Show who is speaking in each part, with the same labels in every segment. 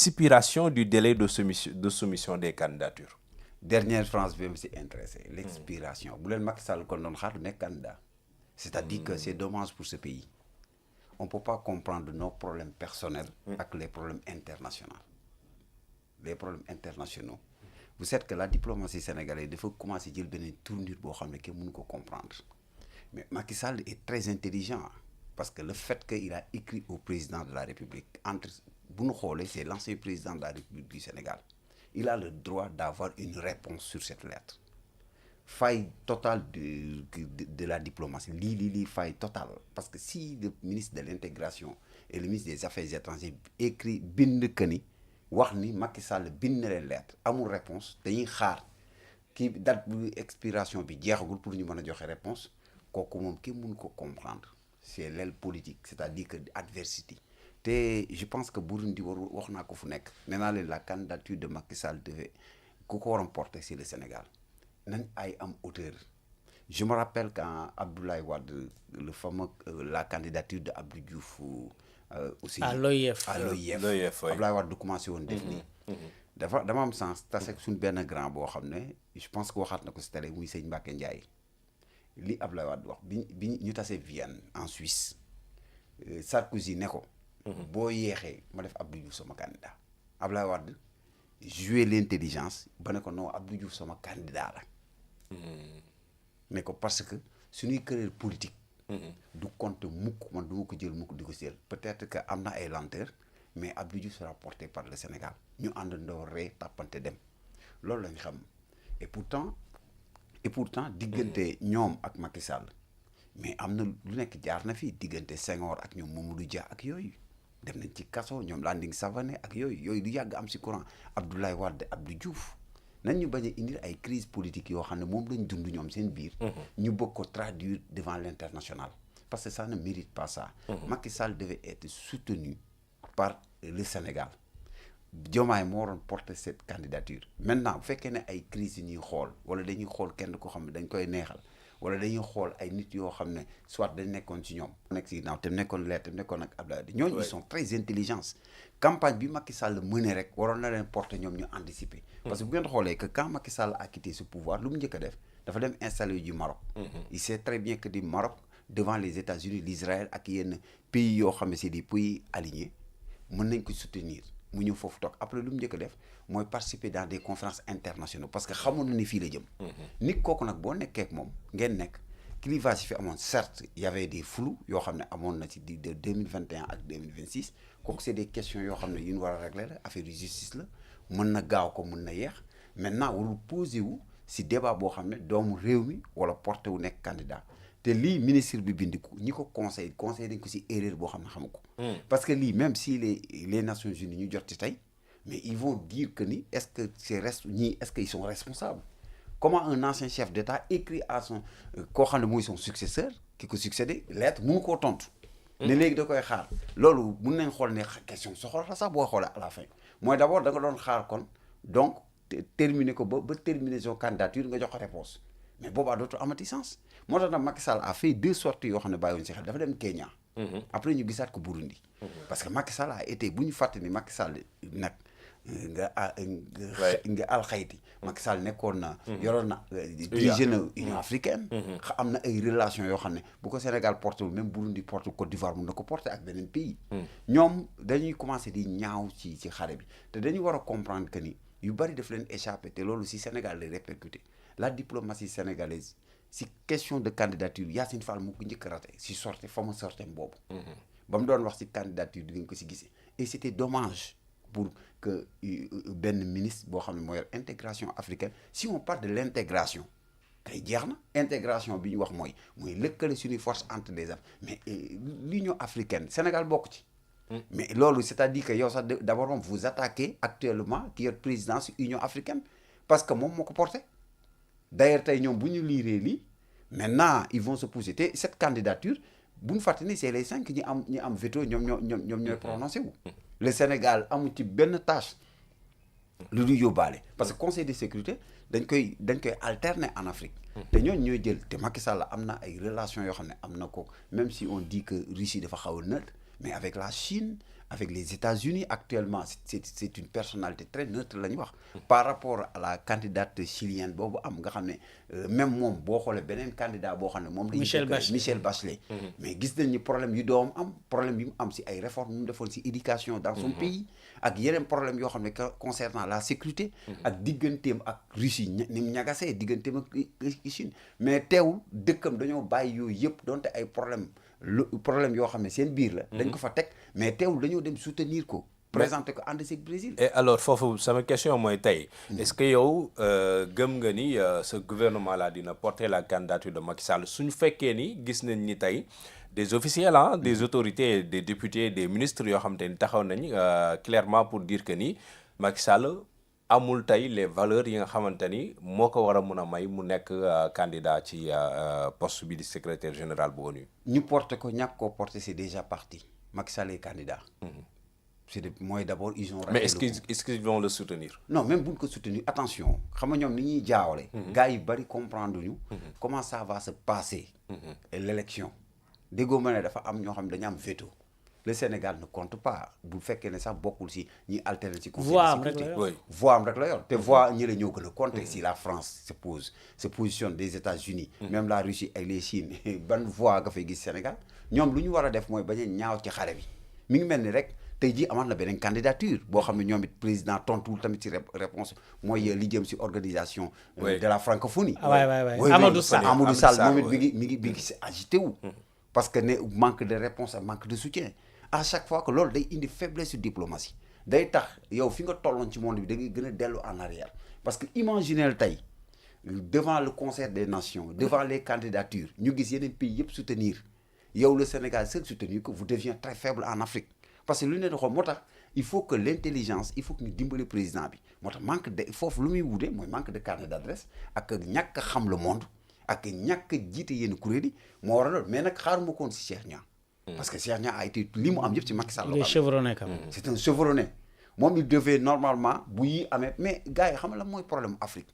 Speaker 1: l'expiration du délai de soumission des candidatures.
Speaker 2: Dernière phrase bi ma si intéressé l'expiration bu leen Macky Sall kon doon xaar du nekk candidat c'est-à-dire que c'est dommage pour ce pays on peut pas comprendre nos problèmes personnels ak les problèmes internationaux vous savez que la diplomatie sénégalaise dafa commencer jël beneen tournure boo xam ne kenn mënu ko comprendre mais Macky Sall est très intelligent parce que le fait qu'il a écrit au président de la République entre bu ñu xoolee c'est l'ancien président de la République du Sénégal il a le droit d'avoir une réponse sur cette lettre faille totale de la diplomatie lii faille totale parce que si le ministre de l'intégration et le ministre des affaires étrangères écrit bind que ni wax ni Macky Sall bind na leen lettre amul réponse dañuy xaar kii date bu expiration bi jeexagul pour ñu mën a joxe réponse kooku moom kenn mënu ko comprendre c'est l'aile politique c'est-à-dire que adversité te je pense que Burundi waru wax naa ko fu nekk nee naa leen la candidature de Macky Sall devait ku ko waroon porter c'est le Sénégal nañ ay am hauteur je me rappelle quand Abdoulaye Wade le fameux la candidature de Abdou Diouf aussi
Speaker 3: à l'OIF
Speaker 2: Abdoulaye Wade du commencé woon def nii dama am sens tase suñ benn grand boo xam ne je pense que waxaat na ko si télé muy sëñ Mbacké Ndiaye li Abdoulaye Wade wax bi ñu tasee Vienne en Suisse Sarkozy ne ko boo yeexee ma def Abdou Diouf sama candidat Abdoulaye Wade jouer l'intelligence ba ne ko non Abdou Diouf sama candidat la ne ko parce que suñuy carrière politique du compte mukk man du ma ko jël mukk di ko jël peut-être que am na ay lenteur mais Abdou Diouf sera porté par le Sénégal ñu àndandoo ree tàppante dem loolu lañ xam et pourtant diggante ñoom ak Macky Sall mais am na lu nekk jaar na fii diggante Senghor ak ñoom Mamadou Dia ak yooyu dem nañ ci kaso ñoom Landing Savané ak yooyu du yàgg am si courant Abdoulaye Wade Abdou Diouf nañ ñu bañ a indil ay crise politique yoo xam ne moom lañ dund ñoom seen biir ñu bëgg ko traduire devant l'international parce que ça ne mérite pas ça Macky Sall devait être soutenu par le Sénégal Diomaye moo waroon porter cette candidature maintenant bu fekkee ne ay crise yi ñuy xool wala dañuy xool kenn ko xam ne dañ koy neexal wala dañuy xool ay nit yoo xam ne soit dañ nekkoon ci ñoom nekk ci ginnaaw te nekkoon leer te nekkoon ak Abdoulaye ñooñu ils sont très intelligents campagne bi Macky Sall mëne rek waroon na leen porter ñoom ñu anticiper parce que bu ngeen xoolee que quand Macky Sall a quitté ce pouvoir lu mu njëkk a def dafa dem installer du Maroc il sait très bien que du Maroc devant les États-Unis l'Israël ak yenn pays yoo xam ne c'est des pays alignés mën nañ ko soutenir mu ñëw foofu toog après lu mu njëkk a def mooy participer dans des conférences internationales parce que xamoon na ni fii la jëm nit kooku nag boo nekkee ak moom ngeen nekk clivage fi amoon certes y avait des flous yoo xam ne amoon na ci de 2021 ak 2026 kooku c'est des questions yoo xam ne yu ñu war a régler la affaire de justice la mën na gaaw ko mën na yeex maintenant warul posé wu si débat boo xam ne doomu réew mi wala porté wu nekk candidat te lii ministre bi bindiku ñi ko conseil dañ ko si erreur boo xam ne xamu ko parce que lii même si les Nations Unies ñu jot ci tey mais ils vont dire que ni est-ce que est-ce qu'ils sont responsables comment un ancien chef d'État écrit à son koo xam ne mooy son successeur ki ko succédé lettre mënu koo tontu ne léegi da koy xaar loolu mun nañ xool ne question soxor la sax boo xoolee à la fin mooy d'abord da nga doon xaar kon donc terminer ko ba terminer son candidature nga jox ko réponse mais boobaa dootu amati sens moo tax nag Macky Sall a fait 2 sorties yoo xam ne bàyyiwuñ si xel dafa dem Kenya après ñu gisaat ko Burundi parce que Macky Sall a été bu ñu fàtte ni Macky Sall nag nga alxayti Macky Sall nekkoon na yoroon na dirigé na Union africaine am na ay relations yoo xam ne bu ko Sénégal porté wul même Burundi porté Côte d'Ivoire mun na ko porté ak beneen pays ñoom dañuy commencé di ñaaw ci xare bi te dañuy war a comprendre que ni yu bari daf leen échappé te loolu si Sénégal lay répercuté la diplomatie sénégalaise si question de candidature Yacine Fall moo ko njëkk a raté si sorte fa mu sorte boobu ba mu doon wax si candidature di nga ko si gisee et c'était dommage pour que benn ministre boo xam ne moo yor intégration africaine si on parle de l'intégration kay jeex na intégration bi ñu wax mooy lëkkale suñuy force entre les hommes mais l'Union africaine Sénégal bokk ci mais loolu c'est-à-dire que yow sax d'abord moom vous attaquez actuellement ki yor présidence Union africaine parce que moom moo ko porté d'ailleurs tey ñoom bu ñu liiree lii maintenant ils vont se pousser te cette candidature bu ñu fàtte ni c'est les 5 ñi am veto ñoom ñooy prononcé wu le Sénégal amu ci benn tâche lu ñu yóbbaale parce que conseil de sécurité dañ koy alterner en Afrique te ñooñu ñooy jël te Macky Sall am na ay relations yoo xam ne am na ko même si on dit que Russie dafa xaw a neutre mais avec la Chine avec les États-Unis actuellement c'est une personnalité très neutre la ñu wax par rapport à la candidate chilienne boobu am nga xam ne même moom boo xoolee beneen candidat boo xam ne moom
Speaker 3: Michelle
Speaker 2: Bachelet mais gis nañ ni problème yu doom am problème yu mu am si ay réformes yu mu defoon si éducation dans son pays ak yeneen problème yoo xam ne concernant la sécurité ak digganteem ak Russie ni mu ñagasee digganteem ak Chine mais teewul dëkkam dañoo bàyyi yooyu yëpp donte ay problème yoo xam ne seen biir la dañ ko fa teg mais teewul dañoo dem soutenir ko présenter ko ànd seeg Brésil.
Speaker 1: et alors foofu sama question mooy tey est-ce que yow gëm nga ni ce gouvernement là dina porter la candidature de Macky Sall suñu fekkee ni gis nañ ni tey des officiels des autorités des députés des ministres yoo xam te ni taxaw nañ clairement pour dire que ni Macky Sall amul tey les valeurs yi nga xamante ni moo ko war a mun a may mu nekk candidat ci poste bi di secrétaire général bu ONU.
Speaker 2: ñu porté ko ñàkk koo porté c'est déjà parti Macky Sall est candidat. Mooy d'abord ils ont.
Speaker 1: Mais est-ce qu'ils vont le soutenir?
Speaker 2: Non, même bu ñu ko soutenir attention xam nga ñoom ni ñuy jaawale. gars yi bari comprendre ñu. comment ça va se passer. l'élection déggoo ma ne dafa am ñoo xam ne dañu am veto. Le Sénégal ne compte pas bu fekkee ne sax bokkul si ñi alterner ci conseil de sécurité. voix am rek la yor te voix ñi la ñoo gën a compter si la France se positionne des États-Unis même la Russie ak les Chine ban voix nga fay gis Sénégal ñoom lu ñu war a def mooy bañ a ñaaw ci xare bi mi ngi mel ni rek tey jii amaat na beneen candidature boo xam ne ñoom it président tontuwul tamit ci réponse mooy li jëm si organisation de la francophonie.
Speaker 3: Amadou Sall
Speaker 2: moom it mi ngi si agité wu parce que ne manque de réponse ak manque de soutien à chaque fois que loolu day indi faiblesse sur diplomatie day tax yow fi nga tolloon ci monde bi da ngay gën a dellu en arrière parce que imaginez tey devant le concert des nations devant les candidatures ñu gis yeneen pays yëpp soutenir yow le Sénégal seul soutenir que vous devenez très faible en Afrique parce que lu ne di xool moo tax il faut que l'intelligence il faut que ñu dimbali président bi moo tax manque de foofu lu muy wuute mooy manque de carnet d'adresse ak ñàkk a xam le monde ak ñàkk a jiite yenn kuréel yi moo waral mais nag xaaruma koon si Cheikh Niang parce que Cheikh Niang a été li mu am yëpp ci Macky Sall.
Speaker 3: il est chevronné quand même.
Speaker 2: c'est un chevronné moom il devait normalement bu yi amee mais gars yi xam nga la mooy problème Afrique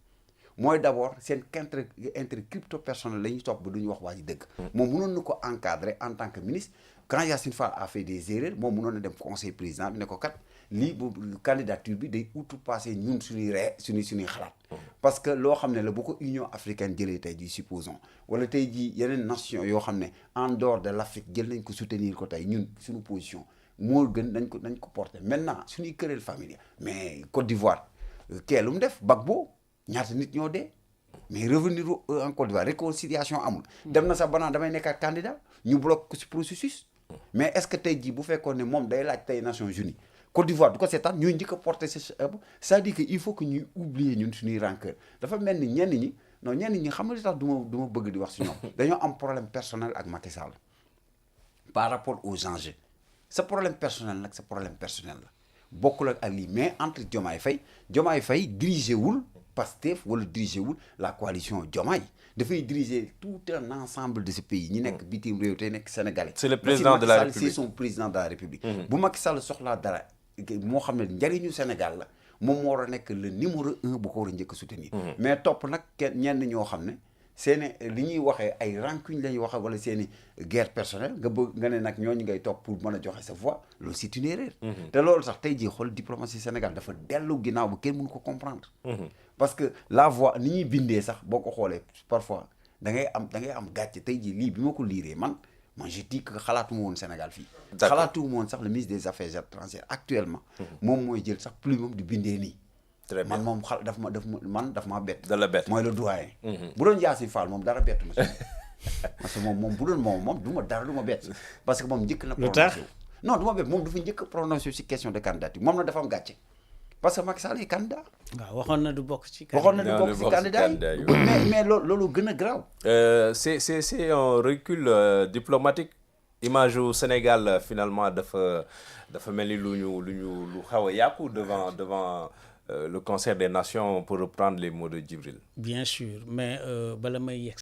Speaker 2: mooy d'abord seen intérêt crypto personnel la ñuy topp ba du ñu wax waa ji dëgg. moom mënoon na ko encadrer en tant que ministre quand Yassine Fall a fait des erreurs moom mënoon na dem conseil président bi ne ko kat lii bu candidature bi day outrepassé ñun suñuy xalaat. parce que loo xam ne la bu ko Union africaine jëlee tey jii supposons wala tey jii yeneen nation yoo xam ne en dehors de l'Afrique jël nañ ko soutenir ko tey ñun suñu position moo gën nañ ko porter maintenant suñuy querelle familiale mais Côte d'Ivoire kee lu mu def Gbagbo ñaata nit ñoo dee mais revenir en Côte d'Ivoire réconciliation amul. dem na sax banaan damay nekkaat candidat ñu bloqué ko ci processus. mais est-ce que tey jii bu fekkoon ne moom day laaj tey Nations Unies Côte d'Ivoire du ko seetaan ñooy njëkk a porter c'est-à-dire que il faut que ñuy oublier ñun suñuy rancœur dafa mel ni ñenn ñi xam nga li tax du ma bëgg di wax si ñoom dañoo am problème personnel ak Macky Sall par rapport aux enjeux sa problème personnel nag sa problème personnel la bokkul ak lii mais entre Diomaye Faye dirigé wul Pastef wala dirigé wul la coalition Diomaye dafay diriger tout un ensemble de ce pays ñi nekk bitim réew tey nekk sénégalais.
Speaker 1: c'est le président de la République
Speaker 2: c'est son président de la République. bu Macky Sall soxlaa dara moo xam ne njariñu Sénégal la moom moo war a nekk le numéro 1 bu ko war a njëkk a soutenir. mais topp nag ñenn ñoo xam ne seeni li ñuy waxee ay rancune la ñuy waxee wala seeni guerre personnelle nga ne nag ñooñu ngay topp pour mën a joxe sa voix loolu c'est une erreur. te loolu sax tey jii xool diplomatie Sénégal dafa dellu ginnaaw ba kenn mënu ko comprendre. parce que la voix ni ñuy bindee sax boo ko xoolee parfois da ngay am gàcce tey jii lii bi ma ko liiree man je dis que xalaatuma woon Sénégal fii. xalaatuma woon sax le ministre des affaires étrangères actuellement. moom mooy jël sax plume moom di bindee nii.
Speaker 1: très bien
Speaker 2: man moom daf ma bett.
Speaker 1: da la bett
Speaker 2: mooy le doyen. bu doon Yassine Fall moom dara bettu ma si parce que moom bu doon moom du ma bett parce que moom njëkk na.
Speaker 3: lu tax
Speaker 2: non du ma bett moom dafa njëkk a prononcé si question de candidature moom na dafa am gàcce parce que Macky Sall est candidat.
Speaker 3: waaw waxoon na du bokk ci.
Speaker 2: candidat yi mais loolu gën a graaw.
Speaker 1: c'est un recul diplomatique. image au Sénégal finalement dafa mel ni lu xaw a yàqu devant le concert des nations pour reprendre les mots de Djibril.
Speaker 3: bien sûr mais bala may yegg